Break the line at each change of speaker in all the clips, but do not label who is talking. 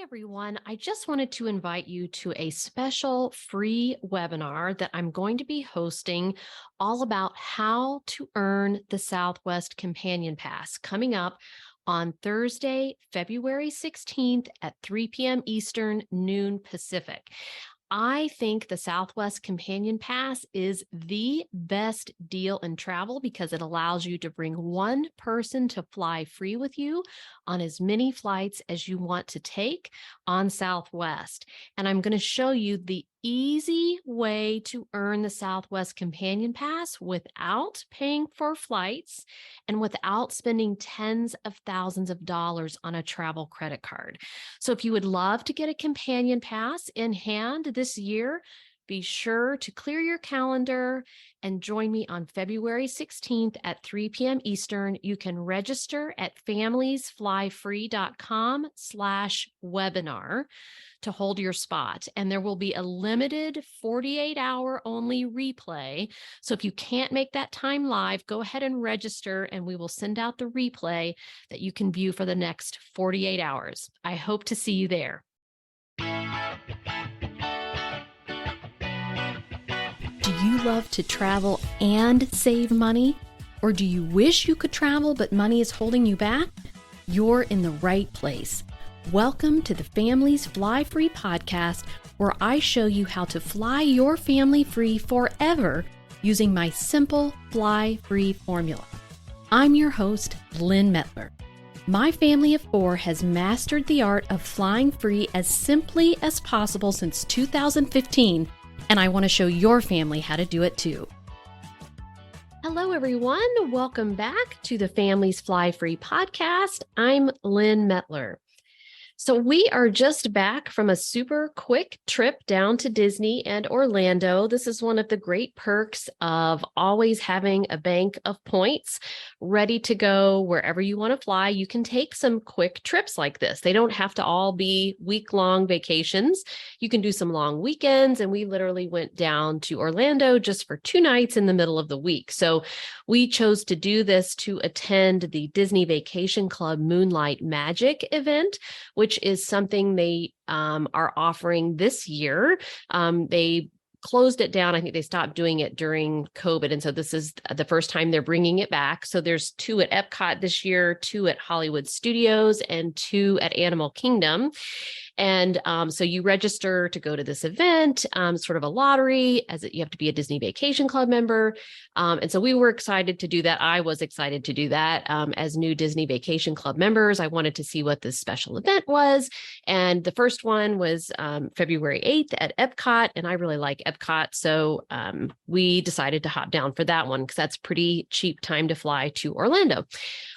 Hi, everyone. I just wanted to invite you to a special free webinar that I'm going to be hosting all about how to earn the Southwest Companion Pass coming up on Thursday, February 16th at 3 p.m. Eastern, noon Pacific. I think the Southwest Companion Pass is the best deal in travel because it allows you to bring one person to fly free with you on as many flights as you want to take on Southwest. And I'm going to show you the easy way to earn the Southwest Companion Pass without paying for flights and without spending tens of thousands of dollars on a travel credit card. So if you would love to get a companion pass in hand this year, be sure to clear your calendar and join me on February 16th at 3 p.m. Eastern. You can register at familiesflyfree.com/webinar to hold your spot. And there will be a limited 48-hour only replay. So if you can't make that time live, go ahead and register and we will send out the replay that you can view for the next 48 hours. I hope to see you there. Do you love to travel and save money? Or do you wish you could travel but money is holding you back? You're in the right place. Welcome to the Families Fly Free podcast, where I show you how to fly your family free forever using my simple fly free formula. I'm your host, Lynn Mettler. My family of four has mastered the art of flying free as simply as possible since 2015, and I want to show your family how to do it too. Hello, everyone. Welcome back to the Families Fly Free podcast. I'm Lynn Mettler. So we are just back from a super quick trip down to Disney and Orlando. This is one of the great perks of always having a bank of points ready to go wherever you want to fly. You can take some quick trips like this. They don't have to all be week-long vacations. You can do some long weekends, and we literally went down to Orlando just for 2 nights in the middle of the week. So we chose to do this to attend the Disney Vacation Club Moonlight Magic event, which is something they are offering this year. They closed it down. I think they stopped doing it during COVID. And so this is the first time they're bringing it back. So there's 2 at Epcot this year, 2 at Hollywood Studios, and 2 at Animal Kingdom. And so you register to go to this event, sort of a lottery, you have to be a Disney Vacation Club member. And so we were excited to do that. I was excited to do that as new Disney Vacation Club members. I wanted to see what this special event was. And the first one was February 8th at Epcot. And I really like Epcot. So we decided to hop down for that one because that's pretty cheap time to fly to Orlando.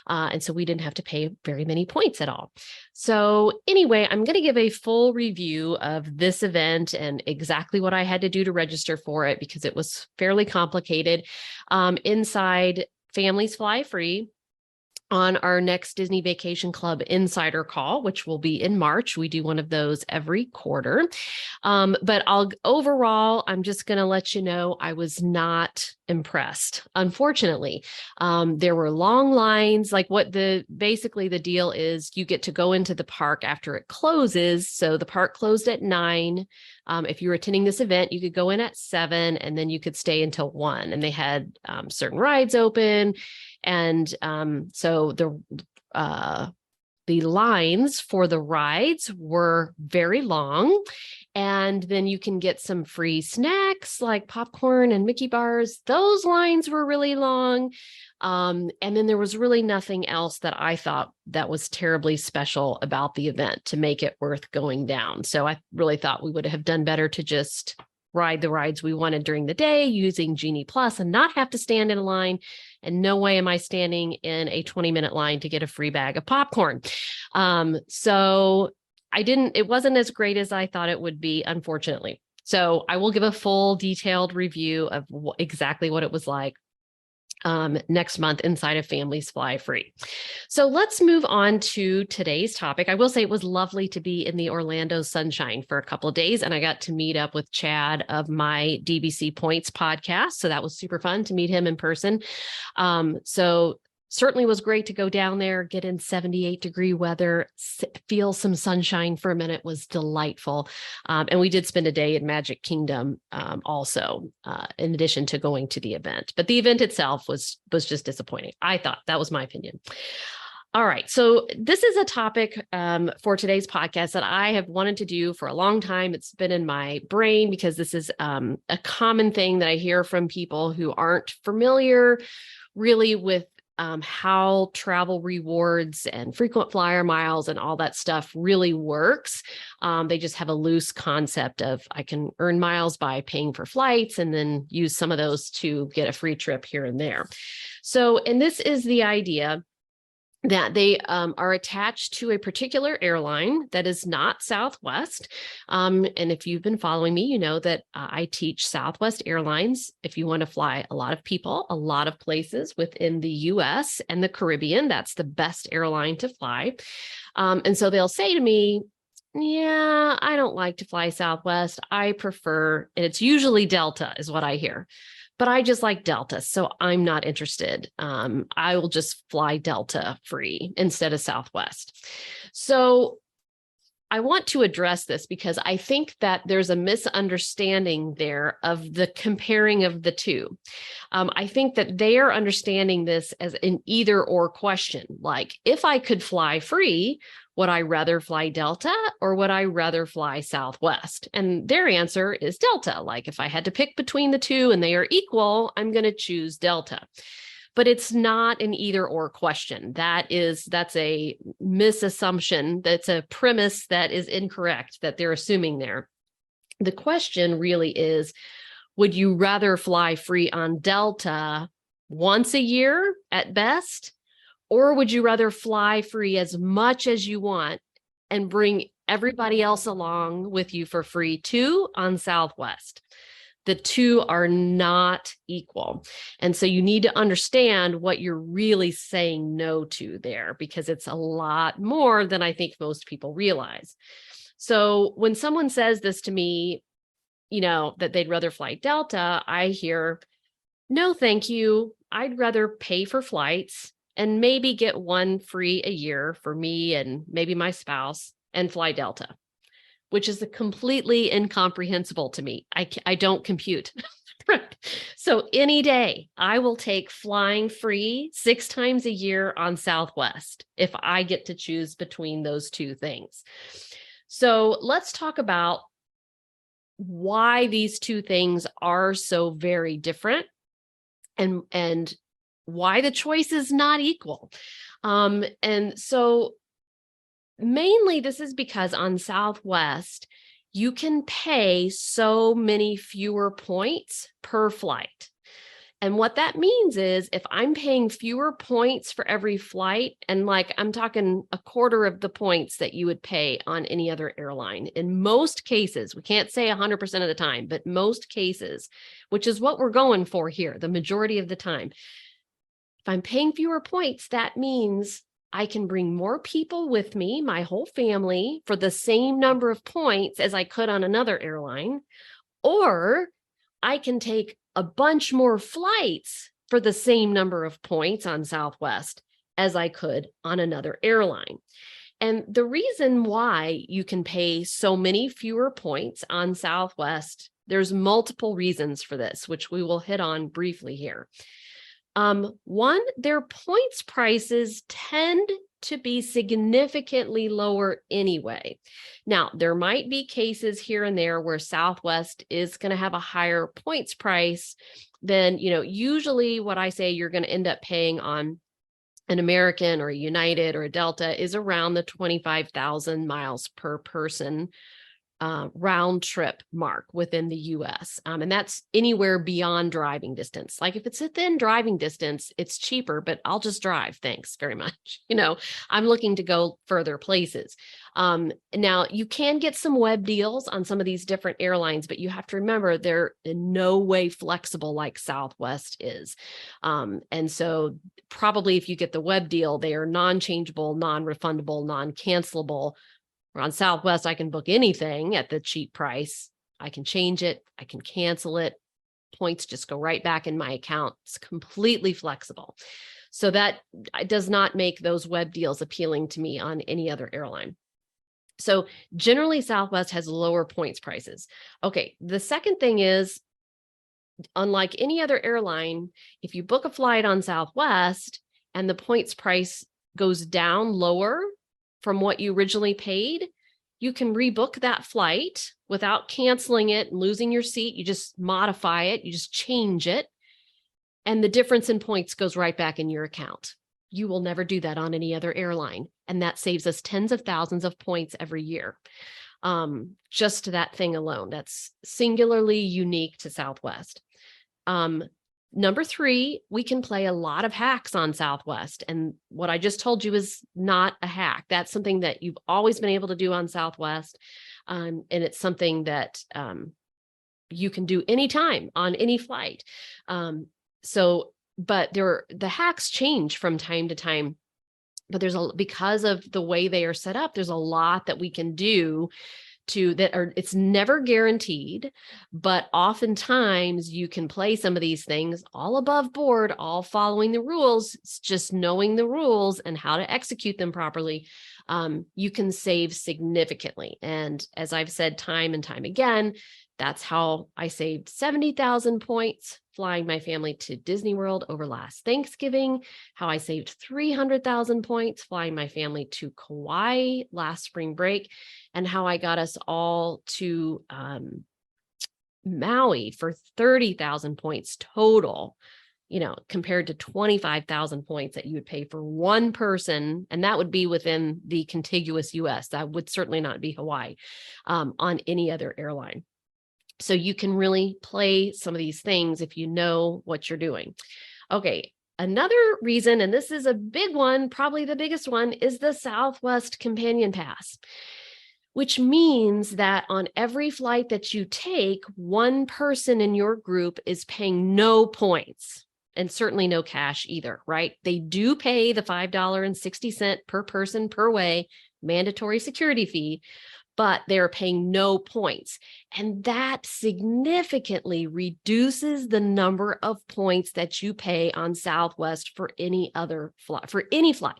And so we didn't have to pay very many points at all. So anyway, I'm going to give a full review of this event and exactly what I had to do to register for it because it was fairly complicated. Inside Families Fly Free, on our next Disney Vacation Club Insider Call, which will be in March. We do one of those every quarter. But overall, I'm just going to let you know I was not impressed. Unfortunately, there were long lines. Basically the deal is you get to go into the park after it closes. So the park closed at 9. If you were attending this event, you could go in at 7 and then you could stay until 1. And they had certain rides open. And so the lines for the rides were very long. And then you can get some free snacks like popcorn and Mickey bars. Those lines were really long. And then there was really nothing else that I thought that was terribly special about the event to make it worth going down. So I really thought we would have done better to just ride the rides we wanted during the day using Genie Plus and not have to stand in a line. And no way am I standing in a 20-minute line to get a free bag of popcorn. So it wasn't as great as I thought it would be, unfortunately. So I will give a full detailed review of exactly what it was like next month inside of Families Fly Free. So let's move on to today's topic. I will say it was lovely to be in the Orlando sunshine for a couple of days, and I got to meet up with Chad of my DBC Points podcast. So that was super fun to meet him in person. So Certainly was great to go down there, get in 78-degree weather, feel some sunshine for a minute, was delightful. And we did spend a day in Magic Kingdom also, in addition to going to the event. But the event itself was just disappointing. I thought. That was my opinion. All right. So this is a topic for today's podcast that I have wanted to do for a long time. It's been in my brain because this is a common thing that I hear from people who aren't familiar really with how travel rewards and frequent flyer miles and all that stuff really works. They just have a loose concept of I can earn miles by paying for flights and then use some of those to get a free trip here and there. So, and this is the idea that they are attached to a particular airline that is not Southwest. And if you've been following me, you know that I teach Southwest Airlines. If you want to fly a lot of people, a lot of places within the US and the Caribbean, that's the best airline to fly. And so they'll say to me, yeah, I don't like to fly Southwest. I prefer, and it's usually Delta is what I hear. But I just like Delta, so I'm not interested. I will just fly Delta free instead of Southwest. So I want to address this because I think that there's a misunderstanding there of the comparing of the two. I think that they are understanding this as an either or question. Like, if I could fly free, would I rather fly Delta or would I rather fly Southwest? And their answer is Delta. Like, if I had to pick between the two and they are equal, I'm going to choose Delta. But it's not an either or question. That's a misassumption. That's a premise that is incorrect that they're assuming there. The question really is, would you rather fly free on Delta once a year at best? Or would you rather fly free as much as you want and bring everybody else along with you for free too on Southwest? The two are not equal. And so you need to understand what you're really saying no to there, because it's a lot more than I think most people realize. So when someone says this to me, that they'd rather fly Delta, I hear, no, thank you. I'd rather pay for flights and maybe get one free a year for me and maybe my spouse and fly Delta, which is completely incomprehensible to me. I don't compute. So any day I will take flying free 6 times a year on Southwest if I get to choose between those two things. So let's talk about why these two things are so very different and why the choice is not equal. And so mainly this is because on Southwest, you can pay so many fewer points per flight. And what that means is if I'm paying fewer points for every flight, and I'm talking a quarter of the points that you would pay on any other airline, in most cases, we can't say 100% of the time, but most cases, which is what we're going for here, the majority of the time. If I'm paying fewer points, that means I can bring more people with me, my whole family, for the same number of points as I could on another airline, or I can take a bunch more flights for the same number of points on Southwest as I could on another airline. And the reason why you can pay so many fewer points on Southwest, there's multiple reasons for this, which we will hit on briefly here. One, their points prices tend to be significantly lower anyway. Now, there might be cases here and there where Southwest is going to have a higher points price than, usually what I say you're going to end up paying on an American or a United or a Delta is around the 25,000 miles per person round trip mark within the US. And that's anywhere beyond driving distance. Like if it's within driving distance, it's cheaper, but I'll just drive. Thanks very much. I'm looking to go further places. Now you can get some web deals on some of these different airlines, but you have to remember they're in no way flexible like Southwest is. And so probably if you get the web deal, they are non-changeable, non-refundable, non-cancelable. Or on Southwest, I can book anything at the cheap price. I can change it. I can cancel it. Points just go right back in my account. It's completely flexible. So that does not make those web deals appealing to me on any other airline. So generally, Southwest has lower points prices. Okay, the second thing is, unlike any other airline, if you book a flight on Southwest and the points price goes down lower from what you originally paid, you can rebook that flight without canceling it and losing your seat. You just modify it, you just change it, and the difference in points goes right back in your account. You will never do that on any other airline, and that saves us tens of thousands of points every year. Just that thing alone, that's singularly unique to Southwest. Number three, we can play a lot of hacks on Southwest. And what I just told you is not a hack. That's something that you've always been able to do on Southwest. And it's something that you can do anytime on any flight. But the hacks change from time to time. But because of the way they are set up, there's a lot that we can do it's never guaranteed, but oftentimes you can play some of these things all above board, all following the rules. It's just knowing the rules and how to execute them properly. You can save significantly. And as I've said time and time again, that's how I saved 70,000 points flying my family to Disney World over last Thanksgiving, how I saved 300,000 points flying my family to Kauai last spring break, and how I got us all to Maui for 30,000 points total, compared to 25,000 points that you would pay for one person. And that would be within the contiguous US. That would certainly not be Hawaii on any other airline. So you can really play some of these things if you know what you're doing. Okay, another reason, and this is a big one, probably the biggest one, is the Southwest Companion Pass, which means that on every flight that you take, one person in your group is paying no points and certainly no cash either, right? They do pay the $5.60 per person per way mandatory security fee, but they're paying no points. And that significantly reduces the number of points that you pay on Southwest for any other flight, for any flight.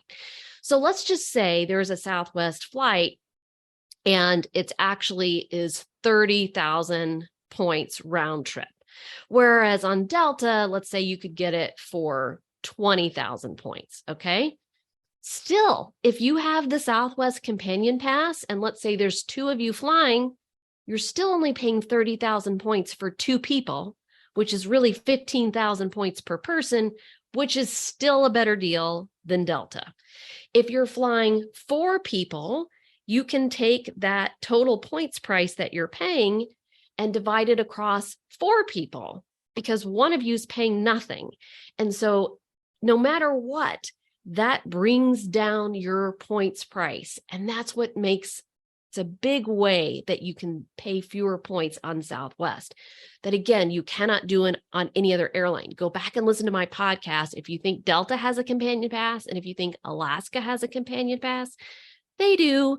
So let's just say there's a Southwest flight and it actually is 30,000 points round trip. Whereas on Delta, let's say you could get it for 20,000 points, okay? Still, if you have the Southwest Companion Pass, and let's say there's two of you flying, you're still only paying 30,000 points for two people, which is really 15,000 points per person, which is still a better deal than Delta. If you're flying 4 people, you can take that total points price that you're paying and divide it across 4 people, because one of you is paying nothing. And so no matter what, that brings down your points price. And that's what makes it's a big way that you can pay fewer points on Southwest. That again, you cannot do on any other airline. Go back and listen to my podcast. If you think Delta has a companion pass, and if you think Alaska has a companion pass, they do.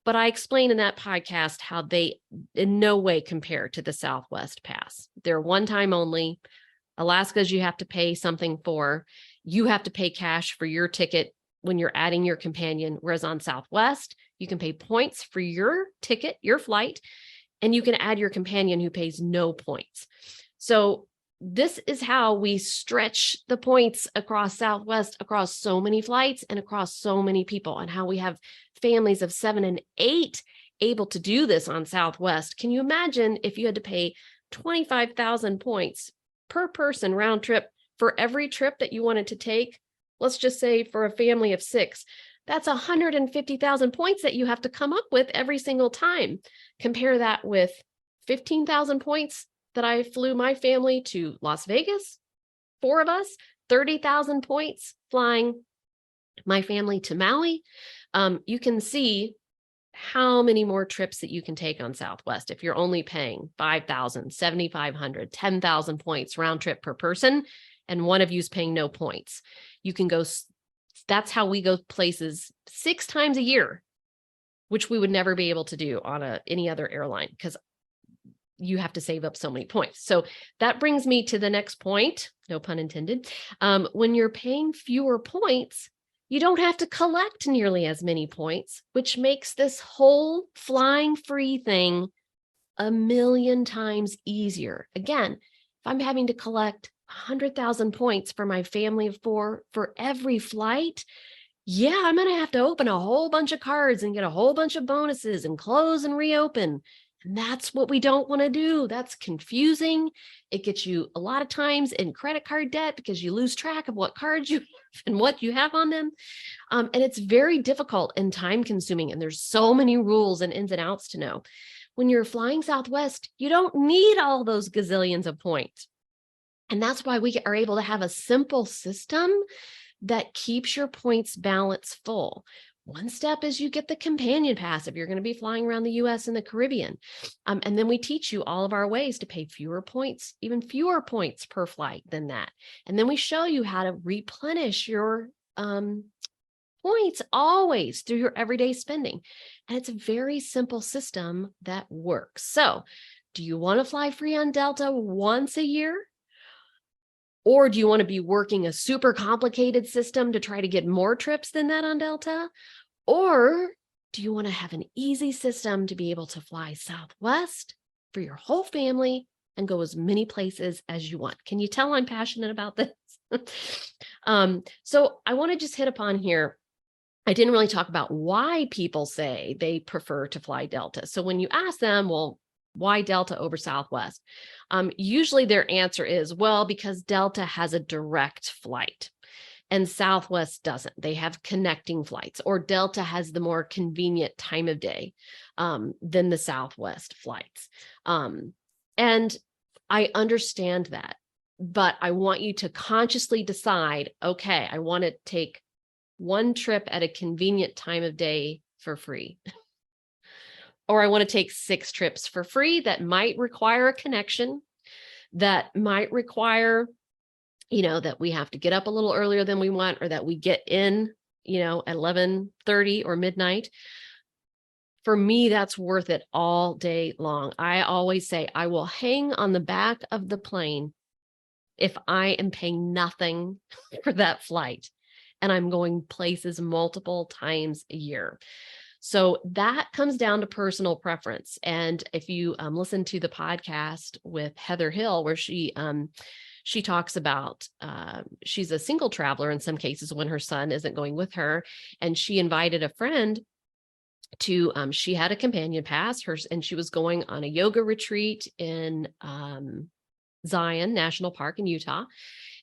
But I explain in that podcast how they in no way compare to the Southwest pass. They're one time only. Alaska's you have to pay something for. You have to pay cash for your ticket when you're adding your companion, whereas on Southwest, you can pay points for your ticket, your flight, and you can add your companion who pays no points. So this is how we stretch the points across Southwest, across so many flights and across so many people, and how we have families of 7 and 8 able to do this on Southwest. Can you imagine if you had to pay 25,000 points per person round trip for every trip that you wanted to take? Let's just say for a family of 6, that's 150,000 points that you have to come up with every single time. Compare that with 15,000 points that I flew my family to Las Vegas, 4 of us, 30,000 points flying my family to Maui. You can see how many more trips that you can take on Southwest if you're only paying 5,000, 7,500, 10,000 points round trip per person, and one of you is paying no points. You can go, that's how we go places 6 times a year, which we would never be able to do on any other airline, because you have to save up so many points. So that brings me to the next point, no pun intended. When you're paying fewer points, you don't have to collect nearly as many points, which makes this whole flying free thing a million times easier. Again, if I'm having to collect 100,000 points for my family of 4 for every flight, yeah, I'm going to have to open a whole bunch of cards and get a whole bunch of bonuses and close and reopen. And that's what we don't want to do. That's confusing. It gets you a lot of times in credit card debt because you lose track of what cards you have and what you have on them. And it's very difficult and time consuming. And there's so many rules and ins and outs to know. When you're flying Southwest, you don't need all those gazillions of points. And that's why we are able to have a simple system that keeps your points balance full. One step is you get the companion pass if you're going to be flying around the US and the Caribbean. And then we teach you all of our ways to pay fewer points, even fewer points per flight than that. And then we show you how to replenish your points always through your everyday spending. And it's a very simple system that works. So do you want to fly free on Delta once a year? Or do you want to be working a super complicated system to try to get more trips than that on Delta? Or do you want to have an easy system to be able to fly Southwest for your whole family and go as many places as you want? Can you tell I'm passionate about this? So I want to just hit upon here. I didn't really talk about why people say they prefer to fly Delta. So when you ask them, well, why Delta over Southwest? Usually their answer is, well, because Delta has a direct flight and Southwest doesn't. They have connecting flights, or Delta has the more convenient time of day than the Southwest flights. And I understand that, but I want you to consciously decide, okay, I want to take one trip at a convenient time of day for free. Or I want to take 6 trips for free that might require a connection, that might require, that we have to get up a little earlier than we want, or that we get in, at 11:30 or midnight. For me, that's worth it all day long. I always say I will hang on the back of the plane if I am paying nothing for that flight and I'm going places multiple times a year. So that comes down to personal preference. And if you listen to the podcast with Heather Hill, where she talks about, she's a single traveler in some cases when her son isn't going with her. And she invited a friend to, she had a companion pass, and she was going on a yoga retreat in Zion National Park in Utah.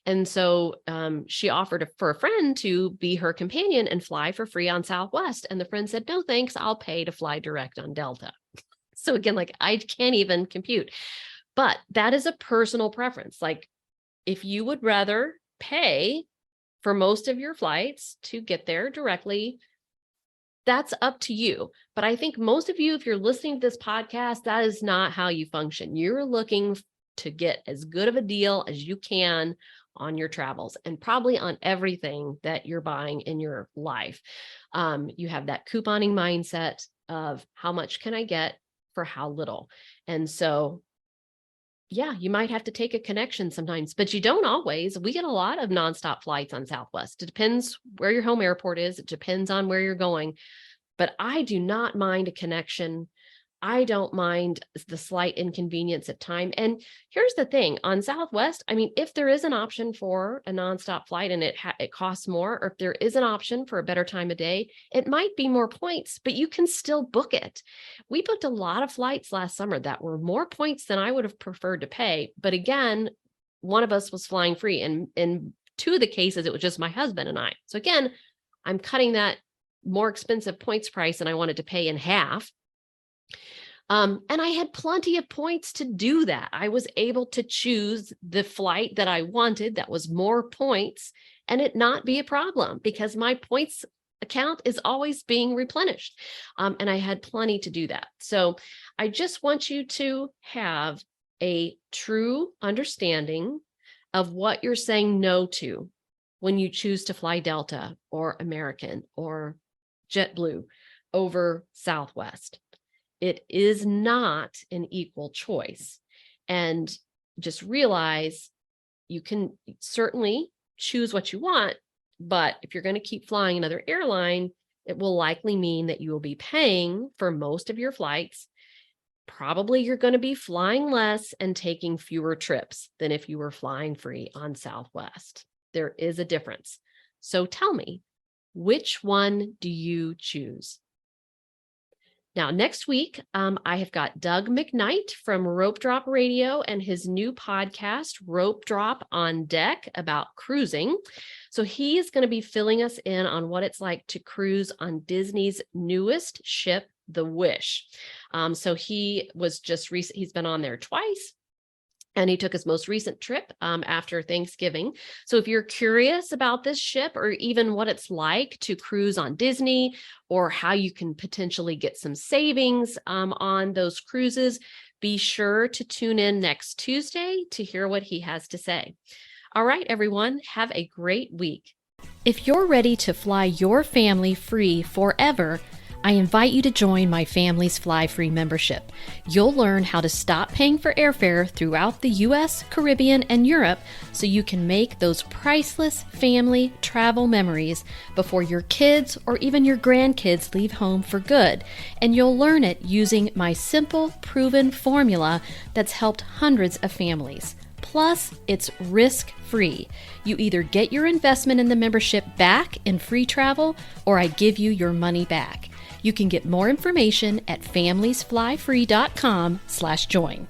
And so she offered for a friend to be her companion and fly for free on Southwest. And the friend said, no, thanks, I'll pay to fly direct on Delta. So again, I can't even compute. But that is a personal preference. If you would rather pay for most of your flights to get there directly, that's up to you. But I think most of you, if you're listening to this podcast, that is not how you function. You're looking to get as good of a deal as you can on your travels, and probably on everything that you're buying in your life. You have that couponing mindset of how much can I get for how little? And so, yeah, you might have to take a connection sometimes, but you don't always. We get a lot of nonstop flights on Southwest. It depends where your home airport is. It depends on where you're going, but I do not mind a connection. I don't mind the slight inconvenience at time. And here's the thing on Southwest, if there is an option for a nonstop flight and it costs more, or if there is an option for a better time of day, it might be more points, but you can still book it. We booked a lot of flights last summer that were more points than I would have preferred to pay. But again, one of us was flying free, and in 2 of the cases, it was just my husband and I. So again, I'm cutting that more expensive points price and I wanted to pay in half. And I had plenty of points to do that. I was able to choose the flight that I wanted that was more points and it not be a problem because my points account is always being replenished. And I had plenty to do that. So I just want you to have a true understanding of what you're saying no to when you choose to fly Delta or American or JetBlue over Southwest. It is not an equal choice. and just realize you can certainly choose what you want, but if you're going to keep flying another airline, it will likely mean that you will be paying for most of your flights. Probably you're going to be flying less and taking fewer trips than if you were flying free on Southwest. There is a difference. So tell me, which one do you choose? Now, next week, I have got Doug McKnight from Rope Drop Radio and his new podcast, Rope Drop on Deck, about cruising. So he is going to be filling us in on what it's like to cruise on Disney's newest ship, the Wish. So he was just he's been on there twice. And he took his most recent trip after Thanksgiving. So if you're curious about this ship, or even what it's like to cruise on Disney, or how you can potentially get some savings on those cruises, be sure to tune in next Tuesday to hear what he has to say. All right, everyone, have a great week. If you're ready to fly your family free forever, I invite you to join my family's Flyfree membership. You'll learn how to stop paying for airfare throughout the US, Caribbean, and Europe so you can make those priceless family travel memories before your kids or even your grandkids leave home for good. And you'll learn it using my simple, proven formula that's helped hundreds of families. Plus, it's risk-free. You either get your investment in the membership back in free travel, or I give you your money back. You can get more information at familiesflyfree.com/join.